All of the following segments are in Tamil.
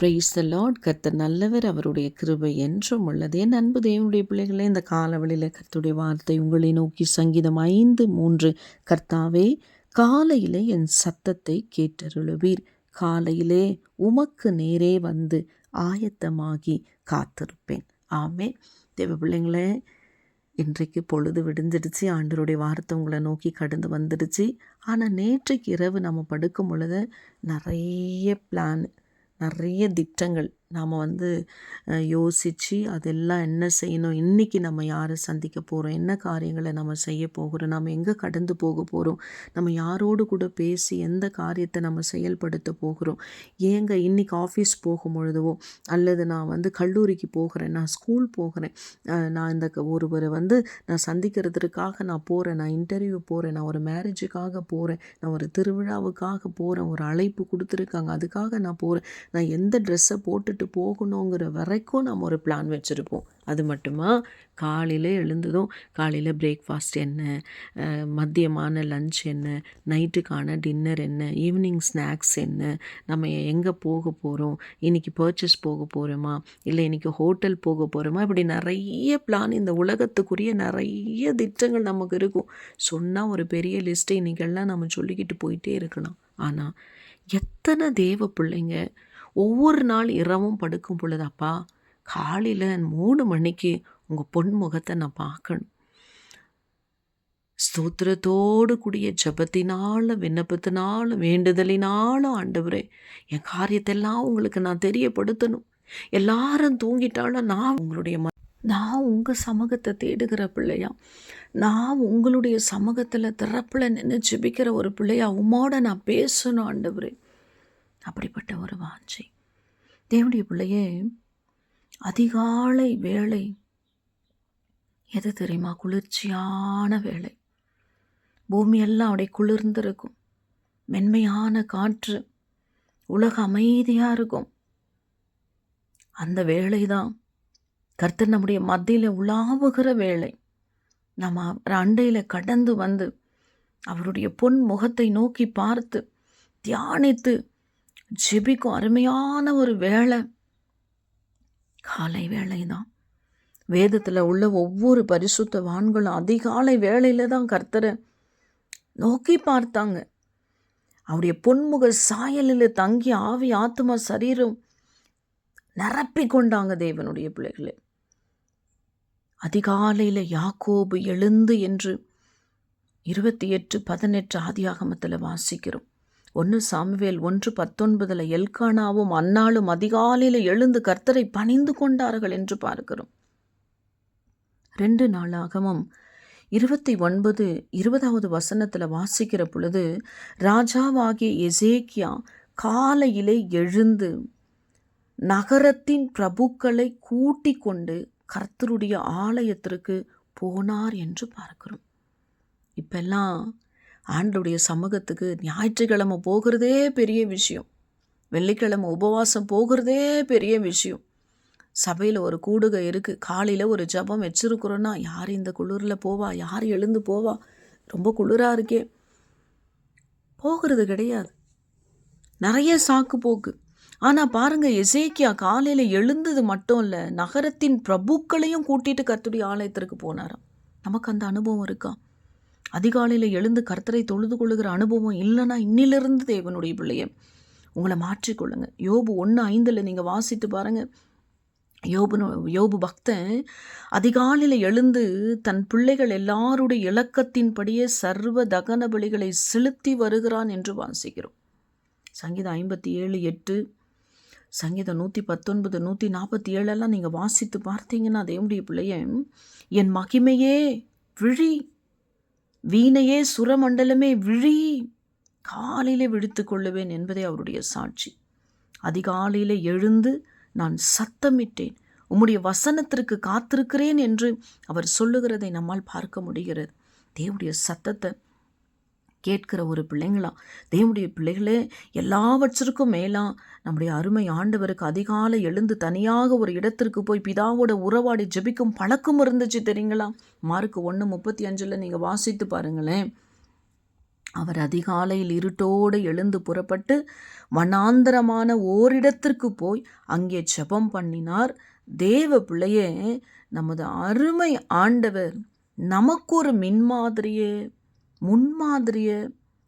Praise the Lord. கர்த்தர் நல்லவர், அவருடைய கிருபை என்றும் உள்ளது. என் அன்பு தேவனுடைய பிள்ளைகளே, இந்த காலவெளியில் கர்த்தருடைய வார்த்தை உங்களை நோக்கி சங்கீதம் 5:3, கர்த்தாவே காலையிலே என் சத்தத்தை கேட்டருளுவீர், காலையிலே உமக்கு நேரே வந்து ஆயத்தமாகி காத்திருப்பேன். ஆமே. தேவ பிள்ளைங்களே, இன்றைக்கு பொழுது விடிஞ்சிடுச்சு, ஆண்டவருடைய வார்த்தை உங்களை நோக்கி கடந்து வந்துடுச்சு. ஆனால் நேற்றைக்கு இரவு நம்ம படுக்கும் பொழுது நிறைய பிளான், நிறைய திட்டங்கள் நாம் யோசித்து அதெல்லாம் என்ன செய்யணும், இன்றைக்கி நம்ம யாரை சந்திக்க போகிறோம், என்ன காரியங்களை நம்ம செய்ய போகிறோம், நம்ம எங்கே கடந்து போக போகிறோம், நம்ம யாரோடு கூட பேசி எந்த காரியத்தை நம்ம செயல்படுத்த போகிறோம், ஏங்க இன்றைக்கி ஆஃபீஸ் போகும் பொழுதுவோ அல்லது நான் கல்லூரிக்கு போகிறேன், நான் ஸ்கூல் போகிறேன், நான் இந்த ஒருவரை நான் சந்திக்கிறதுக்காக நான் போகிறேன், நான் இன்டர்வியூ போகிறேன், நான் ஒரு மேரேஜுக்காக போகிறேன், நான் ஒரு திருவிழாவுக்காக போகிறேன், ஒரு அழைப்பு கொடுத்துருக்காங்க அதுக்காக நான் போகிறேன், நான் எந்த ட்ரெஸ்ஸை போட்டுட்டு போகணுங்கிற வரைக்கும் நம்ம ஒரு பிளான் வச்சுருப்போம். அது மட்டுமா, காலையில் எழுந்ததும் காலையில் பிரேக்ஃபாஸ்ட் என்ன, மதியமான லன்ச் என்ன, நைட்டுக்கான டின்னர் என்ன, ஈவினிங் ஸ்நாக்ஸ் என்ன, நம்ம எங்கே போக போகிறோம், இன்றைக்கி பர்ச்சேஸ் போக போகிறோமா, இல்லை இன்றைக்கி ஹோட்டல் போக போகிறோமா, இப்படி நிறைய பிளான், இந்த உலகத்துக்குரிய நிறைய திட்டங்கள் நமக்கு இருக்கும். சொன்னால் ஒரு பெரிய லிஸ்ட்டை இன்றைக்கெல்லாம் நம்ம சொல்லிக்கிட்டு போயிட்டே இருக்கலாம். ஆனால் எத்தனை தேவ பிள்ளைங்க ஒவ்வொரு நாள் இரவும் படுக்கும் பொழுது, அப்பா காலையில் 3 மணிக்கு உங்கள் பொன்முகத்தை நான் பார்க்கணும், ஸ்தோத்திரத்தோடு கூடிய ஜபத்தினாலும் விண்ணப்பத்தினாலும் வேண்டுதலினாலும் ஆண்டவரே என் காரியத்தெல்லாம் உங்களுக்கு நான் தெரியப்படுத்தணும். எல்லாரும் தூங்கிட்டாலும் நான் உங்கள் சமூகத்தை தேடுகிற பிள்ளையா, நான் உங்களுடைய சமூகத்தில் திறப்பில் நின்று ஜெபிக்கிற ஒரு பிள்ளையா, உம்மோட நான் பேசணும் ஆண்டவரே. அப்படிப்பட்ட ஒரு வாஞ்சை. தேவனுடைய பிள்ளையே, அதிகாலை வேளை எது தெரியுமா? குளிர்ச்சியான வேளை. பூமியெல்லாம் அப்படியே குளிர்ந்திருக்கும், மென்மையான காற்று, உலக அமைதியாக இருக்கும். அந்த வேளை தான் கர்த்தர் நம்முடைய மத்தியில் உலாவுகிற வேளை. நம்ம அண்டையில் கடந்து வந்து அவருடைய பொன் முகத்தை நோக்கி பார்த்து தியானித்து ஜெபிக்கும் அருமையான ஒரு வேளை காலை வேளை தான். வேதத்தில் உள்ள ஒவ்வொரு பரிசுத்தவான்களும் அதிகாலை வேளையில் தான் கர்த்தரை நோக்கி பார்த்தாங்க. அவருடைய பொன்முக சாயலில் தங்கி ஆவி ஆத்மா சரீரம் நிரப்பி கொண்டாங்க தேவனுடைய பிள்ளைகளே. அதிகாலையில் யாக்கோபு எழுந்து என்று 28:18 ஆதியாகமத்தில் வாசிக்கிறோம். 1 சாமுவேல் 1:19 எல்கானாவும் அன்னாளும் அதிகாலையில் எழுந்து கர்த்தரை பணிந்து கொண்டார்கள் என்று பார்க்கிறோம். 2 நாளாகமம் 29:20 வசனத்தில் வாசிக்கிற பொழுது, ராஜாவாகிய எசேக்கியா காலையிலே எழுந்து நகரத்தின் பிரபுக்களை கூட்டிக் கொண்டு கர்த்தருடைய ஆலயத்திற்கு போனார் என்று பார்க்கிறோம். இப்பெல்லாம் ஆண்டவருடைய சமூகத்துக்கு ஞாயிற்றுக்கிழமை போகிறதே பெரிய விஷயம், வெள்ளிக்கிழமை உபவாசம் போகிறதே பெரிய விஷயம். சபையில் ஒரு கூடுகை இருக்குது, காலையில் ஒரு ஜபம் வச்சுருக்குறோன்னா, யார் இந்த குளிரில் போவா, யார் எழுந்து போவா, ரொம்ப குளிராக இருக்கே, போகிறது கிடையாது. நிறைய சாக்கு போக்கு. ஆனால் பாருங்கள், எசேக்கியா காலையில் எழுந்தது மட்டும் இல்லை, நகரத்தின் பிரபுக்களையும் கூட்டிட்டு கர்த்தருடைய ஆலயத்திற்கு போனாராம். நமக்கு அந்த அனுபவம் இருக்கா? அதிகாலையில் எழுந்து கர்த்தரை தொழுது கொள்ளுகிற அனுபவம் இல்லைன்னா இன்னிலிருந்து தேவனுடைய பிள்ளையை உங்களை மாற்றிக்கொள்ளுங்க. யோபு 1:5 நீங்கள் வாசித்து பாருங்கள். யோபு பக்தன் அதிகாலையில் எழுந்து தன் பிள்ளைகள் எல்லாருடைய இலக்கத்தின்படியே சர்வ தகன பலிகளை செலுத்தி வருகிறான் என்று வாசிக்கிறோம். சங்கீதம் 57:8, சங்கீதம் 119, 147 நீங்கள் வாசித்து பார்த்தீங்கன்னா தேவனுடைய பிள்ளைய, என் மகிமையே விழி, வீணையே சுரமண்டலமே விழி, காலையிலே விழித்து கொள்ளுவேன் என்பதே அவருடைய சாட்சி. அதிகாலையில் எழுந்து நான் சத்தமிட்டேன், உம்முடைய வசனத்திற்கு காத்திருக்கிறேன் என்று அவர் சொல்லுகிறதை நம்மால் பார்க்க முடிகிறது. தேவனுடைய சத்தத்தை கேட்கிற ஒரு பிள்ளைங்களா, தேவனுடைய பிள்ளைகளே, எல்லாவற்றிற்கும் மேலாம் நம்முடைய அருமை ஆண்டவருக்கு அதிகாலை எழுந்து தனியாக ஒரு இடத்திற்கு போய் பிதாவோட உறவாடி ஜெபிக்கும் பழக்கம் இருந்துச்சு தெரியுங்களா? மார்க் 1:35 நீங்கள் வாசித்து பாருங்களேன். அவர் அதிகாலையில் இருட்டோடு எழுந்து புறப்பட்டு வனாந்தரமான ஓரிடத்திற்கு போய் அங்கே ஜெபம் பண்ணினார். தேவ பிள்ளையே, நமது அருமை ஆண்டவர் நமக்கு ஒரு முன்மாதிரியை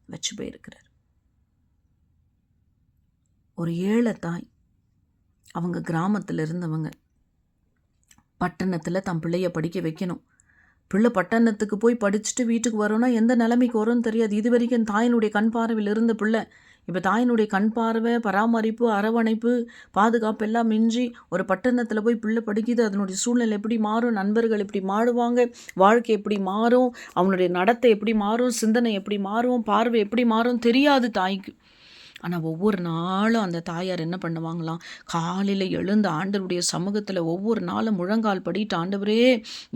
வச்சு போயிருக்கிறார். ஒரு ஏழை தாய், அவங்க கிராமத்தில் இருந்தவங்க, பட்டணத்தில் தன் பிள்ளைய படிக்க வைக்கணும். பிள்ளை பட்டணத்துக்கு போய் படிச்சுட்டு வீட்டுக்கு வரோன்னா எந்த நிலைமைக்கு வரும்னு தெரியாது. இது வரைக்கும் தாயினுடைய கண் பார்வையில் இருந்த பிள்ளை இப்போ தாயினுடைய கண் பார்வை, பராமரிப்பு, அரவணைப்பு, பாதுகாப்பு எல்லாம் மிஞ்சி ஒரு பட்டணத்தில் போய் பிள்ளை படிக்குது. அதனுடைய சூழ்நிலை எப்படி மாறும், நண்பர்கள் எப்படி மாறுவாங்க, வாழ்க்கை எப்படி மாறும், அவனுடைய நடத்தை எப்படி மாறும், சிந்தனை எப்படி மாறும், பார்வை எப்படி மாறும் தெரியாது தாய்க்கு. ஆனால் ஒவ்வொரு நாளும் அந்த தாயார் என்ன பண்ணுவாங்களாம், காலையில் எழுந்து ஆண்டவருடைய சமூகத்தில் ஒவ்வொரு நாளும் முழங்கால் படிட்டு, ஆண்டவரே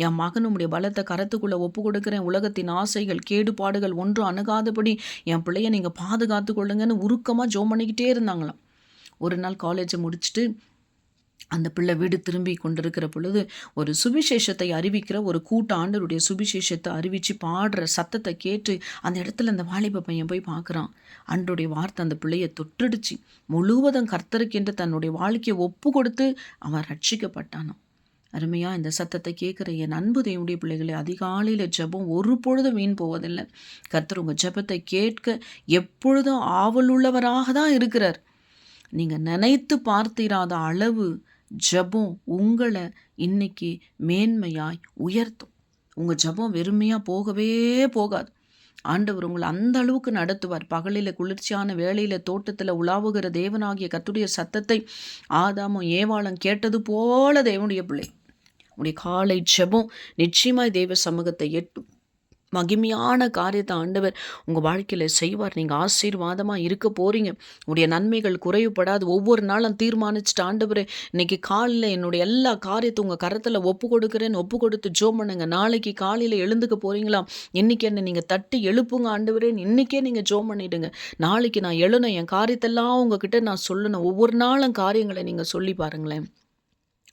என் மகன் உம்முடைய பலத்தை கரத்துக்குள்ளே ஒப்பு கொடுக்குறேன், உலகத்தின் ஆசைகள் கேடுபாடுகள் ஒன்றும் அணுகாதபடி என் பிள்ளைய நீங்கள் பாதுகாத்து கொள்ளுங்கன்னு உருக்கமாக ஜெபம் பண்ணிக்கிட்டே இருந்தாங்களாம். ஒரு நாள் காலேஜை முடிச்சுட்டு அந்த பிள்ளை வீடு திரும்பி கொண்டிருக்கிற பொழுது ஒரு சுவிசேஷத்தை அறிவிக்கிற ஒரு கூட்ட ஆண்டவருடைய சுவிசேஷத்தை அறிவித்து பாடுற சத்தத்தை கேட்டு அந்த இடத்துல அந்த வாலிப பையன் போய் பார்க்குறான். ஆண்டவருடைய வார்த்தை அந்த பிள்ளையை தொட்டுடுச்சு. முழுவதும் கர்த்தருக்கென்று தன்னுடைய வாழ்க்கையை ஒப்பு கொடுத்து அவன் ரட்சிக்கப்பட்டானோ. அருமையாக இந்த சத்தத்தை கேட்குற என் அன்பு தேவனுடைய பிள்ளைகளை, அதிகாலையில் ஜெபம் ஒரு பொழுதும் வீண் போவதில்லை. கர்த்தர் உங்கள் ஜெபத்தை கேட்க எப்பொழுதும் ஆவலுள்ளவராக தான் இருக்கிறார். நீங்கள் நினைத்து பார்த்திராத அளவு ஜெபம் உங்களை இன்னைக்கு மேன்மையாய் உயர்த்தும். உங்கள் ஜெபம் வெறுமையாக போகவே போகாது. ஆண்டவர் உங்களை அந்த அளவுக்கு நடத்துவார். பகலில் குளிர்ச்சியான வேளையில் தோட்டத்தில் உலாவுகிற தேவனாகிய கர்த்தருடைய சத்தத்தை ஆதாமும் ஏவாளும் கேட்டது போல தேவனுடைய பிள்ளை, உடைய காலை ஜெபம் நிச்சயமாய் தேவ சமூகத்தை எட்டும். மகிமையான காரியத்தை ஆண்டவர் உங்கள் வாழ்க்கையில் செய்வார். நீங்கள் ஆசீர்வாதமாக இருக்க போகிறீங்க. உடைய நன்மைகள் குறைவுபடாது. ஒவ்வொரு நாளும் தீர்மானிச்சுட்டு, ஆண்டவரே இன்னைக்கு காலையில் என்னுடைய எல்லா காரியத்தை உங்கள் கரத்தில் ஒப்பு கொடுக்குறேன்னு ஒப்பு கொடுத்து ஜெபம் பண்ணுங்க. நாளைக்கு காலையில் எழுந்துக்க போகிறீங்களா, இன்றைக்கி என்ன நீங்கள் தட்டி எழுப்புங்க ஆண்டவரேன்னு இன்றைக்கே நீங்கள் ஜெபம் பண்ணிவிடுங்க. நாளைக்கு நான் எழுணும், என் காரியத்தெல்லாம் உங்ககிட்ட நான் சொல்லணும். ஒவ்வொரு நாளும் காரியங்களை நீங்கள் சொல்லி பாருங்களேன்,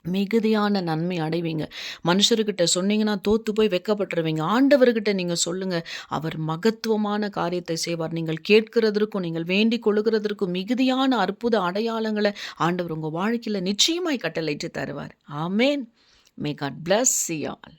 மிகுதியான நன்மை அடைவீங்க. மனுஷர்கிட்ட சொன்னீங்கன்னா தோத்து போய் வெக்கப்பட்டுருவீங்க. ஆண்டவர்கிட்ட நீங்கள் சொல்லுங்கள், அவர் மகத்துவமான காரியத்தை செய்வார். நீங்கள் கேட்கிறதற்கும் நீங்கள் வேண்டிக் கொள்ளுகிறதற்கும் மிகுதியான அற்புத அடையாளங்களை ஆண்டவர் உங்கள் வாழ்க்கையில் நிச்சயமாய் கட்டளையிட்டு தருவார். ஆமேன். May God bless you all.